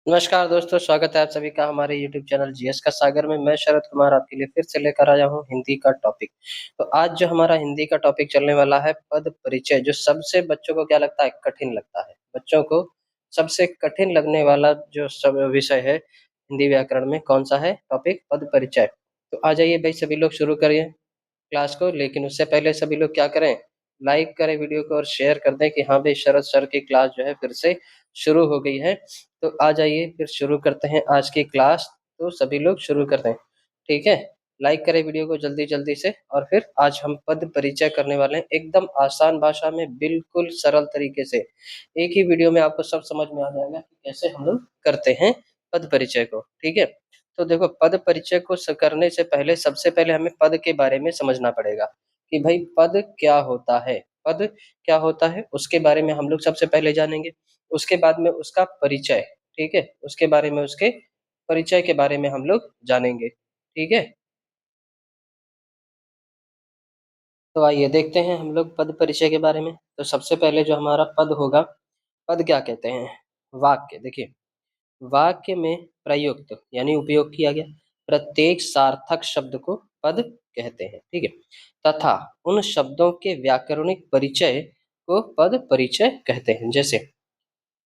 नमस्कार दोस्तों, स्वागत है आप सभी का हमारे यूट्यूब चैनल जीएस का सागर में। मैं शरद कुमार आपके लिए फिर से लेकर आया हूँ हिंदी का टॉपिक। तो आज जो हमारा हिंदी का टॉपिक चलने वाला है पद परिचय, जो सबसे बच्चों को क्या लगता है, कठिन लगता है। बच्चों को सबसे कठिन लगने वाला जो सब विषय है हिंदी व्याकरण में, कौन सा है टॉपिक? पद परिचय। तो आ जाइए भाई, सभी लोग शुरू करिए क्लास को। लेकिन उससे पहले सभी लोग क्या करें, लाइक करें वीडियो को और शेयर कर दें कि हाँ भाई, शरद सर की क्लास जो है फिर से शुरू हो गई है। तो आ जाइए फिर शुरू करते हैं आज की क्लास। तो सभी लोग शुरू कर दें, ठीक है। लाइक करें वीडियो को जल्दी जल्दी से। और फिर आज हम पद परिचय करने वाले हैं एकदम आसान भाषा में, बिल्कुल सरल तरीके से। एक ही वीडियो में आपको सब समझ में आ जाएगा कि कैसे हम लोग करते हैं पद परिचय को, ठीक है। तो देखो, पद परिचय को करने से पहले सबसे पहले हमें पद के बारे में समझना पड़ेगा कि भाई पद क्या होता है। पद क्या होता है उसके बारे में हम लोग सबसे पहले जानेंगे। उसके बाद में उसका परिचय, ठीक है। उसके बारे में, उसके परिचय के बारे में हम लोग जानेंगे, ठीक है। तो आइए देखते हैं हम लोग पद परिचय के बारे में। तो सबसे पहले जो हमारा पद होगा, पद क्या कहते हैं? वाक्य। देखिए, वाक्य में प्रयुक्त यानी उपयोग किया गया प्रत्येक सार्थक शब्द को पद कहते हैं, ठीक है। तथा उन शब्दों के व्याकरणिक परिचय को पद परिचय कहते हैं। जैसे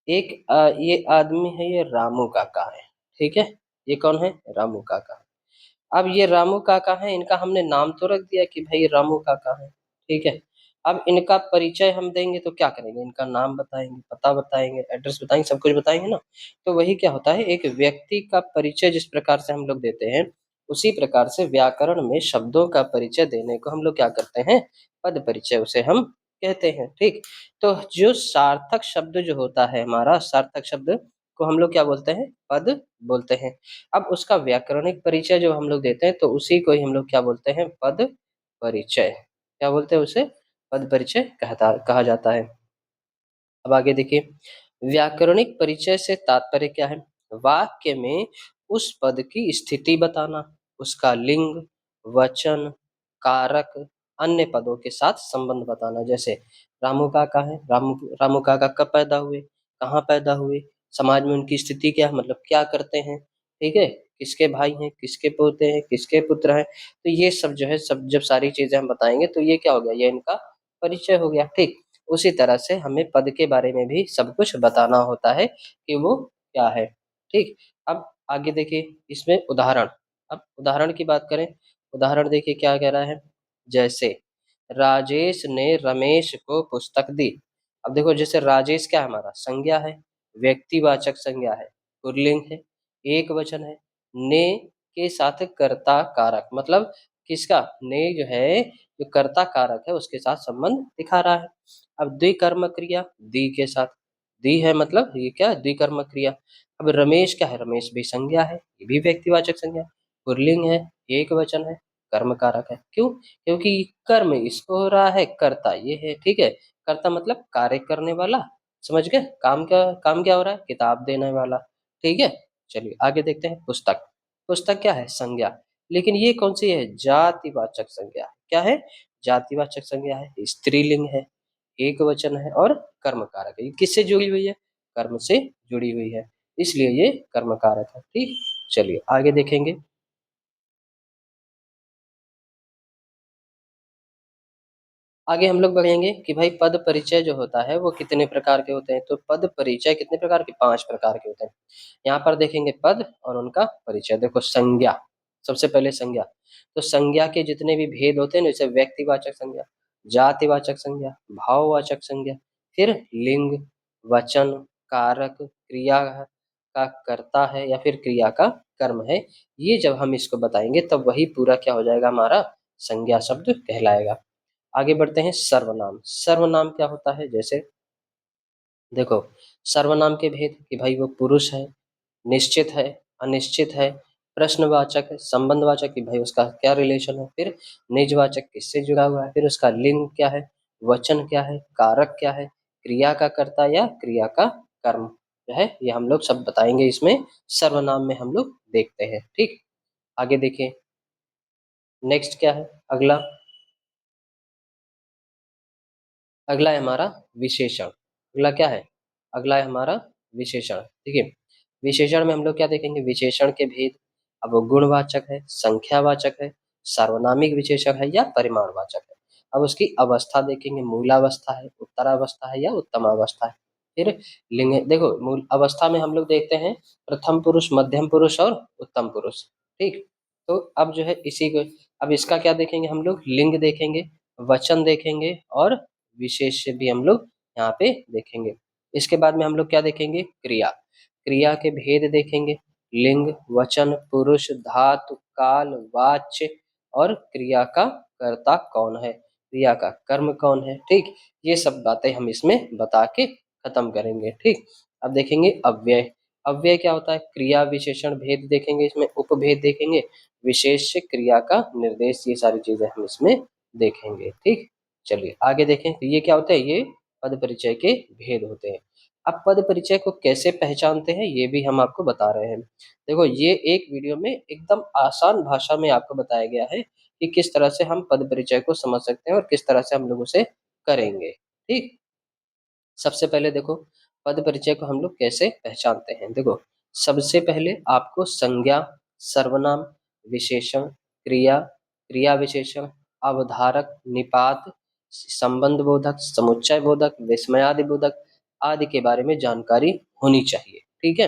ये आदमी है, ये रामू काका है, ठीक है। ये कौन है? रामू काका। अब ये रामू काका है, इनका हमने नाम तो रख दिया कि भाई रामू काका है, ठीक है। अब इनका परिचय हम देंगे तो क्या करेंगे? इनका नाम बताएंगे, पता बताएंगे, एड्रेस बताएंगे, सब कुछ बताएंगे ना। तो वही क्या होता है, एक व्यक्ति का परिचय जिस प्रकार से हम लोग देते हैं, उसी प्रकार से व्याकरण में शब्दों का परिचय देने को हम लोग क्या करते हैं? पद परिचय उसे हम कहते हैं, ठीक। तो जो सार्थक शब्द जो होता है, हमारा सार्थक शब्द को हम लोग क्या बोलते हैं? पद बोलते हैं। अब उसका व्याकरणिक परिचय जो हम लोग देते हैं, तो उसी को ही हम लोग क्या बोलते हैं? पद परिचय। क्या बोलते हैं उसे? पद परिचय कहा जाता है। अब आगे देखिए, व्याकरणिक परिचय से तात्पर्य क्या है? वाक्य में उस पद की स्थिति बताना, उसका लिंग, वचन, कारक, अन्य पदों के साथ संबंध बताना। जैसे रामू काका है, रामू रामू काका कब पैदा हुए, कहाँ पैदा हुए, समाज में उनकी स्थिति क्या है, मतलब क्या करते हैं, ठीक है। किसके भाई हैं, किसके पोते हैं, किसके पुत्र हैं। तो ये सब जो है, सब जब सारी चीजें हम बताएंगे तो ये क्या हो गया? ये इनका परिचय हो गया, ठीक। उसी तरह से हमें पद के बारे में भी सब कुछ बताना होता है कि वो क्या है, ठीक। अब आगे देखिए, इसमें उदाहरण। अब उदाहरण की बात करें, उदाहरण देखिए क्या कह रहा है। जैसे राजेश ने रमेश को पुस्तक दी। अब देखो, जैसे राजेश क्या है? हमारा संज्ञा है, व्यक्तिवाचक संज्ञा है, पुल्लिंग है, एक वचन है। ने के साथ कर्ता कारक, मतलब किसका? ने जो है, जो कर्ता कारक है उसके साथ संबंध दिखा रहा है। अब द्विकर्म क्रिया, दी के साथ, दी है मतलब ये क्या? द्विकर्म क्रिया। अब रमेश क्या है? रमेश भी संज्ञा है, ये भी व्यक्तिवाचक संज्ञा, पुल्लिंग है, एक वचन है, कर्म कारक है। क्यों? क्योंकि कर्म इसको हो रहा है, कर्ता ये है, ठीक है। कर्ता मतलब कार्य करने वाला, समझ गए? काम क्या हो रहा है? किताब देने वाला, ठीक है। चलिए आगे देखते हैं। पुस्तक, पुस्तक क्या है? संज्ञा। लेकिन ये कौन सी है? जातिवाचक संज्ञा। क्या है? जातिवाचक संज्ञा है, स्त्रीलिंग है, एक वचन है और कर्म कारक है। ये किससे जुड़ी हुई है? कर्म से जुड़ी हुई है, इसलिए ये कर्म कारक है, ठीक। चलिए आगे देखेंगे। आगे हम लोग बढ़ेंगे कि भाई पद परिचय जो होता है वो कितने प्रकार के होते हैं। तो पद परिचय कितने प्रकार के? 5 प्रकार के होते हैं। यहाँ पर देखेंगे पद और उनका परिचय। देखो, संज्ञा, सबसे पहले संज्ञा। तो संज्ञा के जितने भी भेद होते हैं ना, जैसे व्यक्तिवाचक संज्ञा, जातिवाचक संज्ञा, भाववाचक संज्ञा, फिर लिंग, वचन, कारक, क्रिया का कर्ता है या फिर क्रिया का कर्म है। ये जब हम इसको बताएंगे तब वही पूरा क्या हो जाएगा? हमारा संज्ञा शब्द कहलाएगा। आगे बढ़ते हैं। सर्वनाम, सर्वनाम क्या होता है? जैसे देखो, सर्वनाम के भेद कि भाई वो पुरुष है, निश्चित है, अनिश्चित है, प्रश्नवाचक है, संबंधवाचक कि भाई उसका क्या रिलेशन है, फिर निजवाचक किससे जुड़ा हुआ है, फिर उसका लिंग क्या है, वचन क्या है, कारक क्या है, क्रिया का कर्ता या क्रिया का कर्म जो है, ये हम लोग सब बताएंगे इसमें। सर्वनाम में हम लोग देखते हैं, ठीक। आगे देखिए, नेक्स्ट क्या है? अगला, अगला है हमारा विशेषण। अगला क्या है? अगला है हमारा विशेषण, ठीक है। विशेषण में हम लोग क्या देखेंगे, विशेषण के भेद। अब वो गुणवाचक है, संख्यावाचक है, सार्वनामिक विशेषण है या परिमाणवाचक है। अब उसकी अवस्था देखेंगे, मूलावस्था है, उत्तरावस्था है या उत्तमावस्था है। फिर लिंग, देखो मूल अवस्था में हम लोग देखते हैं प्रथम पुरुष, मध्यम पुरुष और उत्तम पुरुष। ठीक, तो अब जो है इसी को, अब इसका क्या देखेंगे हम लोग, लिंग देखेंगे, वचन देखेंगे और विशेष्य भी हम लोग यहाँ पे देखेंगे। इसके बाद में हम लोग क्या देखेंगे, क्रिया। क्रिया के भेद देखेंगे, लिंग, वचन, पुरुष, धातु, काल, वाच्य और क्रिया का कर्ता कौन है, क्रिया का कर्म कौन है। ठीक, ये सब बातें हम इसमें बता के खत्म करेंगे। ठीक, अब देखेंगे अव्यय। अव्यय क्या होता है, क्रिया विशेषण भेद देखेंगे, इसमें उपभेद देखेंगे, विशेष क्रिया का निर्देश, ये सारी चीजें हम इसमें देखेंगे। ठीक, चलिए आगे देखें, तो ये क्या होता है, ये पद परिचय के भेद होते हैं। अब पद परिचय को कैसे पहचानते हैं ये भी हम आपको बता रहे हैं। देखो ये एक वीडियो में एकदम आसान भाषा में आपको बताया गया है कि किस तरह से हम पद परिचय को समझ सकते हैं और किस तरह से हम लोग उसे करेंगे। ठीक, सबसे पहले देखो पद परिचय को हम लोग कैसे पहचानते हैं। देखो सबसे पहले आपको संज्ञा, सर्वनाम, विशेषण, क्रिया, क्रिया विशेषण, अवधारक, निपात, संबंध बोधक, समुच्चय बोधक, विस्मयादि बोधक आदि के बारे में जानकारी होनी चाहिए। ठीक है,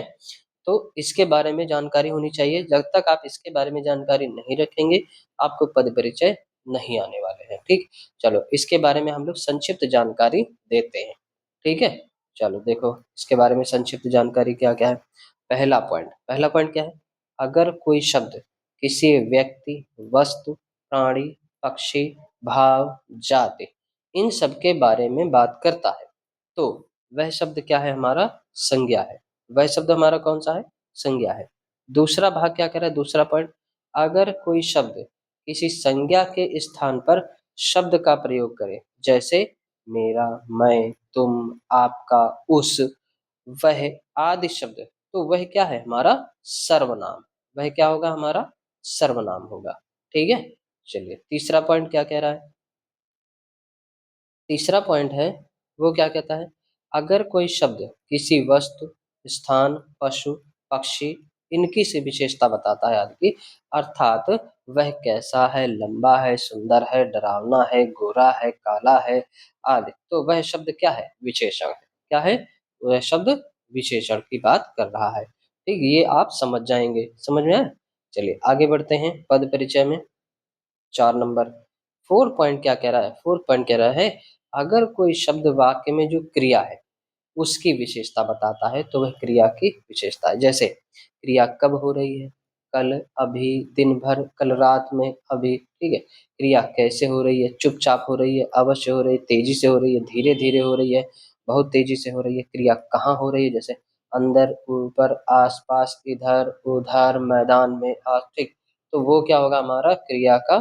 तो इसके बारे में जानकारी होनी चाहिए। जब तक आप इसके बारे में जानकारी नहीं रखेंगे आपको पद परिचय नहीं आने वाले हैं। ठीक, चलो इसके बारे में हम लोग संक्षिप्त जानकारी देते हैं। ठीक है, चलो देखो इसके बारे में संक्षिप्त जानकारी क्या क्या है। पहला पॉइंट क्या है, अगर कोई शब्द किसी व्यक्ति, वस्तु, प्राणी, पक्षी, भाव, जाति इन सब के बारे में बात करता है तो वह शब्द क्या है, हमारा संज्ञा है। वह शब्द हमारा कौन सा है, संज्ञा है। दूसरा भाग क्या कह रहा है, दूसरा पॉइंट, अगर कोई शब्द किसी संज्ञा के स्थान पर शब्द का प्रयोग करे, जैसे मेरा, मैं, तुम, आपका, उस, वह आदि शब्द, तो वह क्या है, हमारा सर्वनाम। वह क्या होगा, हमारा सर्वनाम होगा। ठीक है, चलिए तीसरा पॉइंट क्या कह रहा है, तीसरा पॉइंट है वो क्या कहता है, अगर कोई शब्द किसी वस्तु, स्थान, पशु, पक्षी इनकी से विशेषता बताता है आदि की, अर्थात वह कैसा है, लंबा है, सुंदर है, डरावना है, गोरा है, काला है आदि, तो वह शब्द क्या है, विशेषण है। क्या है, वह शब्द विशेषण की बात कर रहा है। ठीक, ये आप समझ जाएंगे, समझ में आया। चलिए आगे बढ़ते हैं पद परिचय में। 4 नंबर, 4 पॉइंट क्या कह रहा है, 4 पॉइंट कह रहा है, अगर कोई शब्द वाक्य में जो क्रिया है उसकी विशेषता बताता है तो वह क्रिया की विशेषता है। जैसे क्रिया कब हो रही है, कल, अभी, दिन भर, कल रात में, अभी। ठीक है, क्रिया कैसे हो रही है, चुपचाप हो रही है, अवश्य हो रही है, तेजी से हो रही है, धीरे धीरे हो रही है, बहुत तेजी से हो रही है। क्रिया कहाँ हो रही है, जैसे अंदर, ऊपर, आसपास, इधर उधर, मैदान में, आज। ठीक, तो वो क्या होगा, हमारा क्रिया का,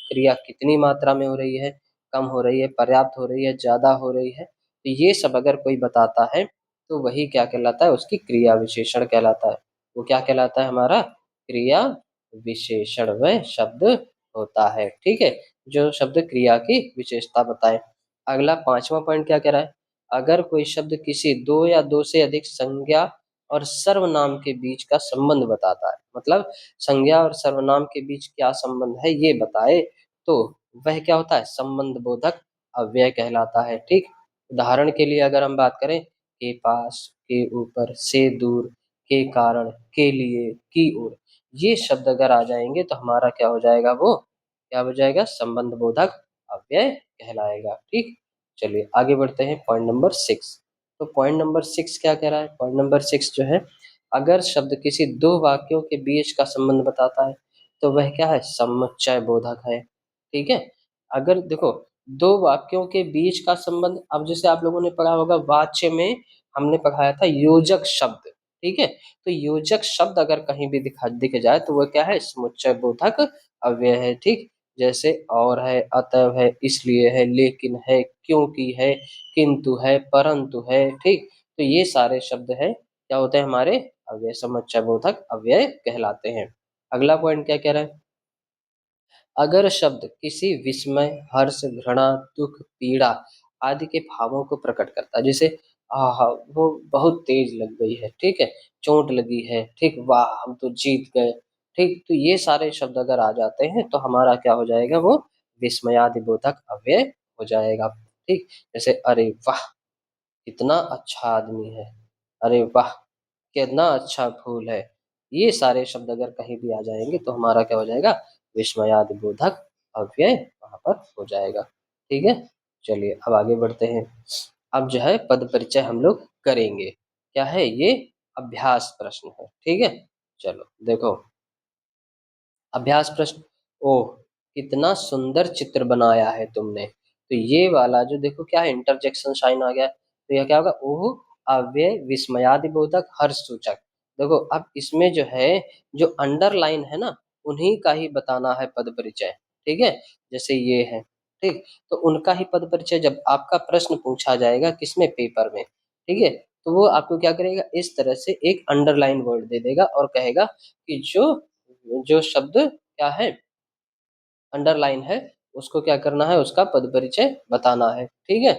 क्रिया कितनी मात्रा में हो रही है, कम हो रही है, पर्याप्त हो रही है, ज्यादा हो रही है, तो ये सब अगर कोई बताता है तो वही क्या कहलाता है, उसकी क्रिया विशेषण कहलाता है। वो क्या कहलाता है, हमारा क्रिया विशेषण वह शब्द होता है। ठीक है, जो शब्द क्रिया की विशेषता बताए। अगला 5वां पॉइंट क्या कह रहा है, अगर कोई शब्द किसी दो या दो से अधिक संज्ञा और सर्वनाम के बीच का संबंध बताता है, मतलब संज्ञा और सर्वनाम के बीच क्या संबंध है ये बताए, तो वह क्या होता है, संबंध बोधक अव्यय कहलाता है। ठीक, उदाहरण के लिए अगर हम बात करें, के पास, के ऊपर, से दूर, के कारण, के लिए, की ओर, ये शब्द अगर आ जाएंगे तो हमारा क्या हो जाएगा, वो क्या हो जाएगा, संबंध बोधक अव्यय कहलाएगा। ठीक, चलिए आगे बढ़ते हैं पॉइंट नंबर 6। तो पॉइंट नंबर 6 क्या कह रहा है, पॉइंट नंबर 6 जो है, अगर शब्द किसी दो वाक्यों के बीच का संबंध बताता है तो वह क्या है, समुच्चय बोधक है। ठीक है, अगर देखो दो वाक्यों के बीच का संबंध, अब जैसे आप लोगों ने पढ़ा होगा वाच्य में हमने पढ़ाया था योजक शब्द। ठीक है, तो योजक शब्द अगर कहीं भी दिख जाए तो वह क्या है, समुच्चय बोधक अव्यय है। ठीक, जैसे और है, अतः है, इसलिए है, लेकिन है, क्योंकि है, किंतु है, परंतु है। ठीक, तो ये सारे शब्द है क्या होते हैं, हमारे अव्यय, समुच्चय बोधक अव्यय कहलाते हैं। अगला पॉइंट क्या कह रहा है, अगर शब्द किसी विस्मय, हर्ष, घृणा, दुख, पीड़ा आदि के भावों को प्रकट करता है, जैसे आहा! वो बहुत तेज लग गई है, ठीक है? चोट लगी है, ठीक? वाह! हम तो जीत गए, ठीक? तो ये सारे शब्द अगर आ जाते हैं तो हमारा क्या हो जाएगा वो विस्मयादिबोधक अव्यय हो जाएगा, ठीक? जैसे अरे वाह! कितना अच्छा आदमी है, अरे वाह! कितना अच्छा फूल है। ये सारे शब्द अगर कहीं भी आ जाएँगे तो हमारा क्या हो जाएगा विस्मयादिबोधक अव्यय वहाँ पर हो जाएगा, ठीक है? चलिए अब आगे बढ़ते हैं। अब जो है पद परिचय हम लोग करेंगे। क्या है ये? अभ्यास प्रश्न है, ठीक है? चलो देखो अभ्यास प्रश्न ओह! कितना सुंदर चित्र बनाया है तुमने। तो ये वाला जो देखो क्या है इंटरजेक्शन साइन आ गया है। तो यह क्या होगा? ओह! अव्यय विस्मयादिबोधक हर्षसूचक। देखो अब इसमें जो है जो अंडरलाइन है ना उन्हीं का ही बताना है पद परिचय, ठीक है? जैसे ये है, ठीक? तो उनका ही पद परिचय जब आपका प्रश्न पूछा जाएगा किसमें पेपर में, ठीक है? तो वो आपको क्या करेगा इस तरह से एक अंडरलाइन वर्ड दे देगा और कहेगा कि जो जो शब्द क्या है अंडरलाइन है उसको क्या करना है उसका पद परिचय बताना है, ठीक है?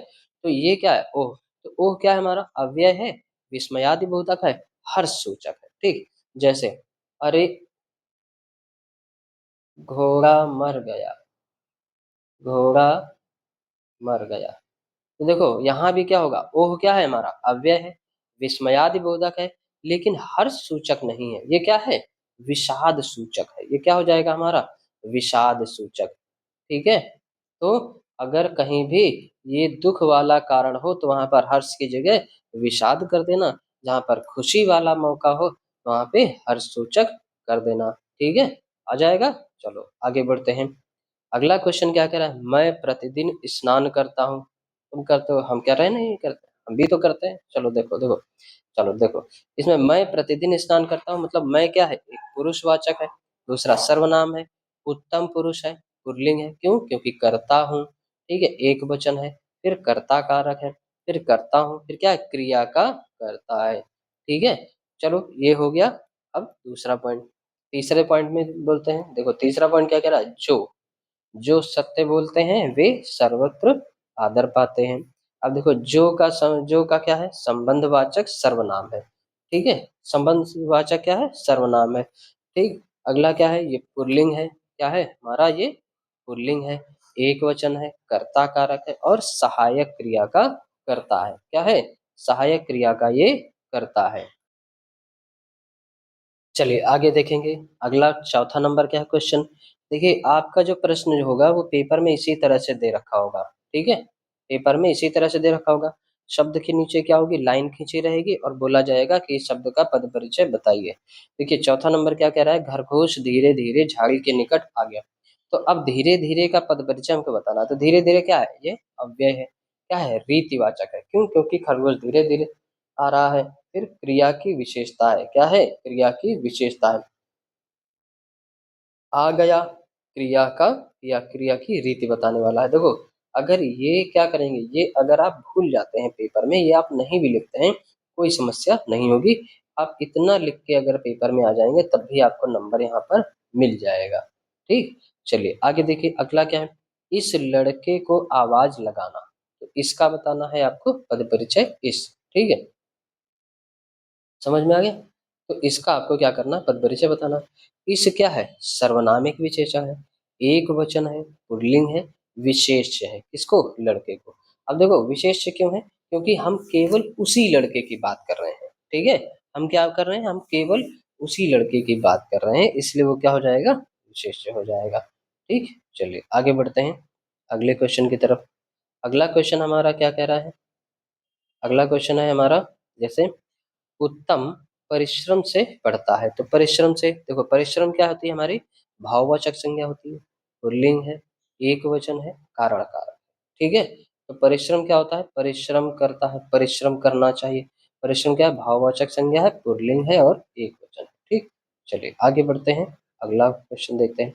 तो ये क्या है ओह! तो ओह क्या है हमारा अव्यय है, विस्मयादि बोधक है, हर्ष सूचक है, ठीक? जैसे अरे घोड़ा मर गया, घोड़ा मर गया। तो देखो यहाँ भी क्या होगा ओह क्या है हमारा अव्यय है, विस्मयादि बोधक है, लेकिन हर्ष सूचक नहीं है। ये क्या है? विषाद सूचक है। ये क्या हो जाएगा हमारा? विषाद सूचक। ठीक है? तो अगर कहीं भी ये दुख वाला कारण हो तो वहाँ पर हर्ष की जगह विषाद कर देना, जहाँ पर खुशी वाला मौका हो वहाँ पे हर्ष सूचक कर देना, ठीक है? आ जाएगा? चलो आगे बढ़ते हैं। अगला क्वेश्चन क्या कह रहा है? मैं प्रतिदिन स्नान करता हूँ। तुम करते हो, हम कह रहे हैं नहीं करते, हम भी तो करते हैं। चलो देखो देखो चलो देखो इसमें मैं प्रतिदिन स्नान करता हूँ मतलब मैं क्या है एक पुरुषवाचक है, दूसरा सर्वनाम है, उत्तम पुरुष है, पुल्लिंग है। क्यों? क्योंकि करता हूँ, ठीक है? एक वचन है, फिर कर्ता कारक है, फिर करता हूँ, फिर क्या है क्रिया का करता है, ठीक है? चलो ये हो गया। अब दूसरा पॉइंट, तीसरे पॉइंट में बोलते हैं। देखो तीसरा पॉइंट क्या कह रहा है? जो सत्य बोलते हैं वे सर्वत्र आदर पाते हैं। अब देखो जो का क्या है? संबंधवाचक सर्वनाम है, ठीक है? संबंधवाचक क्या है? सर्वनाम है, ठीक? अगला क्या है? ये पुल्लिंग है। क्या है हमारा? ये पुल्लिंग है, एक वचन है, कर्ता कारक है और सहायक क्रिया का करता है। क्या है? सहायक क्रिया का ये करता है। चलिए आगे देखेंगे। अगला चौथा नंबर क्या है क्वेश्चन? देखिए आपका जो प्रश्न जो होगा वो पेपर में इसी तरह से दे रखा होगा, ठीक है? पेपर में इसी तरह से दे रखा होगा। शब्द के नीचे क्या होगी? लाइन खींची रहेगी और बोला जाएगा कि इस शब्द का पद परिचय बताइए। देखिए चौथा नंबर क्या कह रहा है? खरगोश धीरे धीरे झाड़ी के निकट आ गया। तो अब धीरे धीरे का पद परिचय हमको बताना है। तो धीरे धीरे क्या है? ये अव्यय है। क्या है? रीतिवाचक है। क्यों? क्योंकि खरगोश धीरे धीरे आ रहा है। फिर क्रिया की विशेषता है। क्या है? क्रिया की विशेषता है। आ गया क्रिया का या क्रिया की रीति बताने वाला है। देखो अगर ये क्या करेंगे, ये अगर आप भूल जाते हैं पेपर में, ये आप नहीं भी लिखते हैं, कोई समस्या नहीं होगी। आप इतना लिख के अगर पेपर में आ जाएंगे तब भी आपको नंबर यहाँ पर मिल जाएगा, ठीक? चलिए आगे देखिए अगला क्या है? इस लड़के को आवाज लगाना। तो इसका बताना है आपको पद परिचय इस, ठीक है? समझ में आ गया? तो इसका आपको क्या करना है? पद परिचय बताना है। इस क्या है? सर्वनामिक विशेषण है, एक वचन है, पुल्लिंग है, विशेष्य है। किसको? लड़के को। अब देखो विशेष्य क्यों है? क्योंकि हम केवल उसी लड़के की बात कर रहे हैं, ठीक है? हम क्या कर रहे हैं? हम केवल उसी लड़के की बात कर रहे हैं, इसलिए वो क्या हो जाएगा? विशेष्य हो जाएगा, ठीक? चलिए आगे बढ़ते हैं अगले क्वेश्चन की तरफ। अगला क्वेश्चन हमारा क्या कह रहा है? अगला क्वेश्चन है हमारा जैसे उत्तम परिश्रम से पढ़ता है। तो परिश्रम से देखो परिश्रम क्या होती है हमारी? भाववाचक संज्ञा होती है, पुल्लिंग है, एक वचन है, कारण कारक, ठीक है? तो परिश्रम क्या होता है? परिश्रम करता है, परिश्रम करना चाहिए। परिश्रम क्या है? भाववाचक संज्ञा है, पुल्लिंग है और एक वचन है, ठीक? चलिए आगे बढ़ते हैं। अगला क्वेश्चन देखते हैं।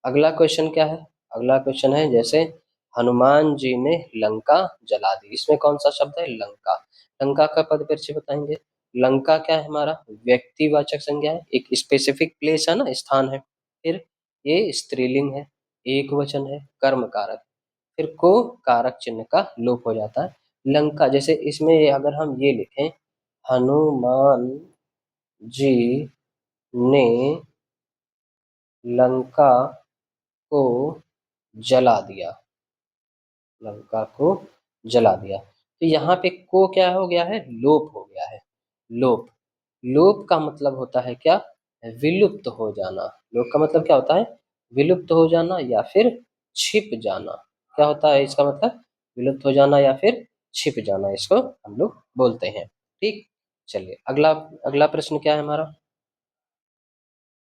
अगला क्वेश्चन क्या है? अगला क्वेश्चन है जैसे हनुमान जी ने लंका जला दी। इसमें कौन सा शब्द है? लंका। लंका का पद परिचय बताएंगे। लंका क्या है हमारा? व्यक्तिवाचक संज्ञा है, एक स्पेसिफिक प्लेस है ना, स्थान है। फिर ये स्त्रीलिंग है, एक वचन है, कर्म कारक। फिर को कारक चिन्ह का लोप हो जाता है। लंका, जैसे इसमें अगर हम ये लिखें, हनुमान जी ने लंका को जला दिया, लंका को जला दिया। तो यहाँ पे को क्या हो गया है, लोप हो गया है। लोप, लोप का मतलब होता है क्या, विलुप्त हो जाना। लोप का मतलब क्या होता है, विलुप्त हो जाना या फिर छिप जाना। क्या होता है इसका मतलब, विलुप्त हो जाना या फिर छिप जाना, इसको हम लोग बोलते हैं। ठीक, चलिए अगला, अगला प्रश्न क्या है हमारा।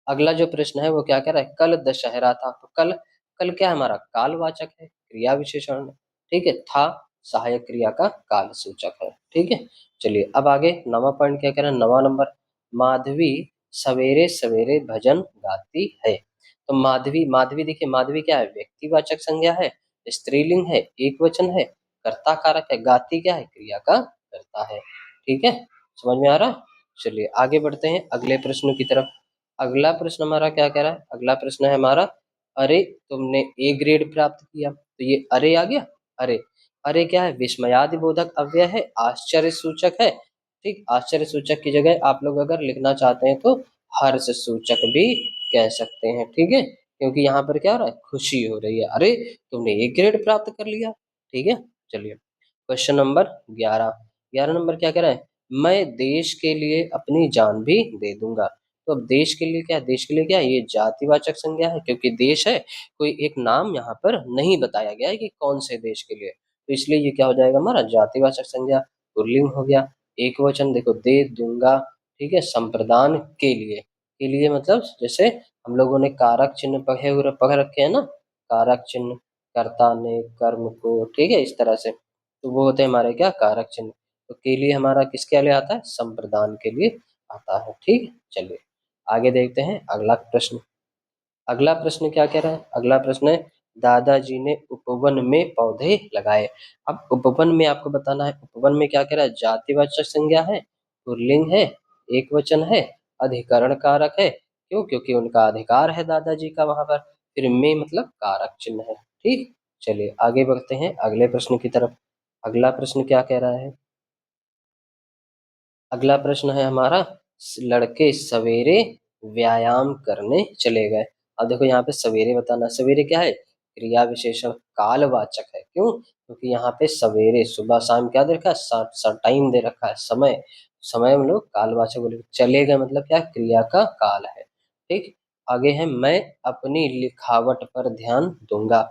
अगला जो प्रश्न है वो क्या कह रहा है, कल दशहरा था। तो कल, कल क्या है हमारा, कालवाचक है, क्रिया विशेषण है। ठीक है, था सहायक क्रिया का काल सूचक है। ठीक है, चलिए अब आगे नवा पॉइंट क्या कह रहा है, नवा नंबर, माधवी सवेरे सवेरे भजन गाती है। तो माधवी, माधवी देखिए, माधवी क्या है, व्यक्तिवाचक संज्ञा है, स्त्रीलिंग है, एक वचन है, कर्ता कारक है, गाती क्या है, क्रिया का कर्ता है। ठीक है, समझ में आ रहा है। चलिए आगे बढ़ते हैं अगले प्रश्न की तरफ। अगला प्रश्न हमारा क्या कह रहा है, अगला प्रश्न है हमारा, अरे तुमने ए ग्रेड प्राप्त किया। तो ये अरे आ गया, अरे, अरे क्या है, विस्मयादि बोधक अव्यय है, आश्चर्य सूचक है। ठीक, आश्चर्य सूचक की जगह आप लोग अगर लिखना चाहते हैं तो हर्ष सूचक भी कह सकते हैं। ठीक है, क्योंकि यहाँ पर क्या हो रहा है, खुशी हो रही है, अरे तुमने ए ग्रेड प्राप्त कर लिया। ठीक है, चलिए क्वेश्चन नंबर 11, 11 नंबर क्या कह रहा है, मैं देश के लिए अपनी जान भी दे दूंगा। तो अब देश के लिए क्या है, देश के लिए क्या है, ये जातिवाचक संज्ञा है, क्योंकि देश है, कोई एक नाम यहाँ पर नहीं बताया गया है कि कौन से देश के लिए, तो इसलिए ये क्या हो जाएगा हमारा, जातिवाचक संज्ञा, पुल्लिंग हो गया। एक वचन देखो, दे दूंगा। ठीक है, संप्रदान के लिए मतलब जैसे हम लोगों ने कारक चिन्ह पढ़े हुए पढ़ रखे हैं ना, कारक चिन्ह, कर्ता ने, कर्म को, ठीक है, इस तरह से, तो वो होते हैं हमारे क्या, कारक चिन्ह। तो के लिए हमारा किसके लिए आता है, संप्रदान के लिए आता है। ठीक है, चलिए आगे देखते हैं अगला प्रश्न। अगला प्रश्न क्या कह रहा है, अगला प्रश्न है, दादाजी ने उपवन में पौधे लगाए। अब उपवन में आपको बताना है, उपवन में क्या कह रहा है, जातिवाचक संज्ञा है, पुल्लिंग है, एक वचन है, अधिकरण कारक है। क्यों, क्योंकि उनका अधिकार है दादाजी का वहां पर, फिर में मतलब कारक चिन्ह है। ठीक, चलिए आगे बढ़ते हैं अगले प्रश्न की तरफ। अगला प्रश्न क्या कह रहा है, अगला प्रश्न है हमारा, लड़के सवेरे व्यायाम करने चले गए। अब देखो यहाँ पे सवेरे बताना, सवेरे क्या है, क्रिया विशेषण कालवाचक है। क्यों, क्योंकि यहाँ पे सवेरे, सुबह शाम क्या दे रखा है, टाइम दे रखा है, समय, समय हम लोग कालवाचक बोले, चले गए मतलब क्या, क्रिया का काल है। ठीक, आगे है, मैं अपनी लिखावट पर ध्यान दूंगा।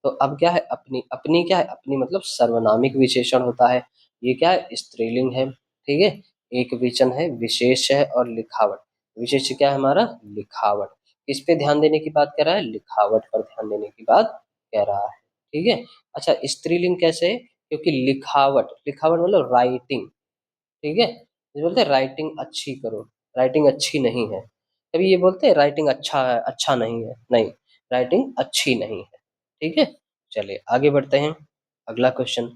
तो अब क्या है, अपनी, अपनी क्या है, अपनी मतलब सर्वनामिक विशेषण होता है, ये क्या है, स्त्रीलिंग है। ठीक है, एक वचन है, विशेष है, और लिखावट, विशेष क्या है हमारा, लिखावट। किस पे ध्यान देने की बात कर रहा है, लिखावट पर ध्यान देने की बात कह रहा है। ठीक है, अच्छा स्त्रीलिंग कैसे है, क्योंकि लिखावट, लिखावट मतलब राइटिंग। ठीक है, ये बोलते हैं राइटिंग अच्छी करो, राइटिंग अच्छी नहीं है, कभी ये बोलते हैं राइटिंग अच्छा है, अच्छा नहीं है, नहीं, राइटिंग अच्छी नहीं है। ठीक है, चलिए आगे बढ़ते हैं अगला क्वेश्चन।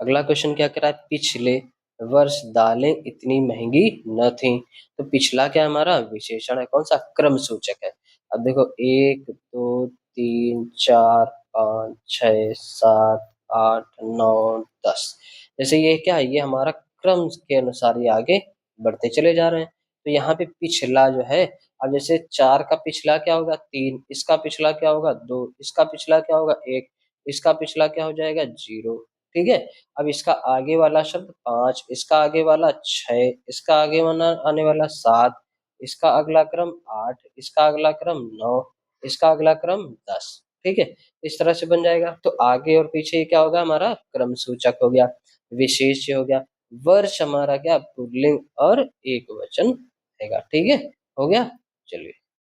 अगला क्वेश्चन क्या कह रहा है, पिछले वर्ष दालें इतनी महंगी न थी। तो पिछला क्या हमारा विशेषण है, कौन सा, क्रम सूचक है। अब देखो 1 2 3 4 5 6 7 8 9 10, जैसे ये क्या है, ये हमारा क्रम के अनुसार ये आगे बढ़ते चले जा रहे हैं। तो यहाँ पे पिछला जो है, अब जैसे 4 का पिछला क्या होगा, 3, इसका पिछला क्या होगा, 2, इसका पिछला क्या होगा, 1, इसका पिछला क्या हो जाएगा, 0। ठीक है, अब इसका आगे वाला शब्द 5, इसका आगे वाला 6, इसका आगे वाला आने वाला 7, इसका अगला क्रम 8, इसका अगला क्रम 9, इसका अगला क्रम 10। ठीक है, इस तरह से बन जाएगा। तो आगे और पीछे क्या होगा, हमारा क्रम सूचक हो गया, विशेष्य हो गया, वर्ष हमारा क्या, पुल्लिंग और एक वचन रहेगा। ठीक है, हो गया। चलिए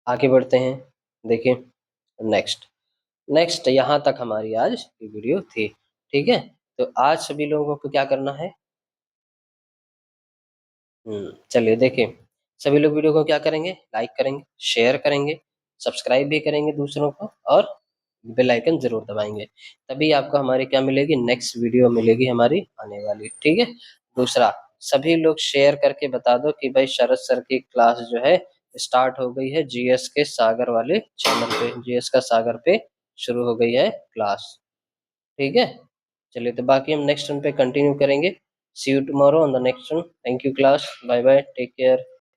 आगे बढ़ते हैं, देखिए नेक्स्ट, नेक्स्ट यहाँ तक हमारी आज की वीडियो थी। ठीक है, तो आज सभी लोगों को क्या करना है, चलिए देखिए, सभी लोग वीडियो को क्या करेंगे, लाइक करेंगे, शेयर करेंगे, सब्सक्राइब भी करेंगे दूसरों को, और बेल आइकन जरूर दबाएंगे, तभी आपको हमारी क्या मिलेगी, नेक्स्ट वीडियो मिलेगी हमारी आने वाली। ठीक है, दूसरा, सभी लोग शेयर करके बता दो कि भाई शरद सर की क्लास जो है स्टार्ट हो गई है, जीएस के सागर वाले चैनल पे, जीएस का सागर पे शुरू हो गई है क्लास। ठीक है। चलिए तो बाकी हम नेक्स्ट वन पे कंटिन्यू करेंगे। See you tomorrow on the next one. Thank you class, bye bye, take care.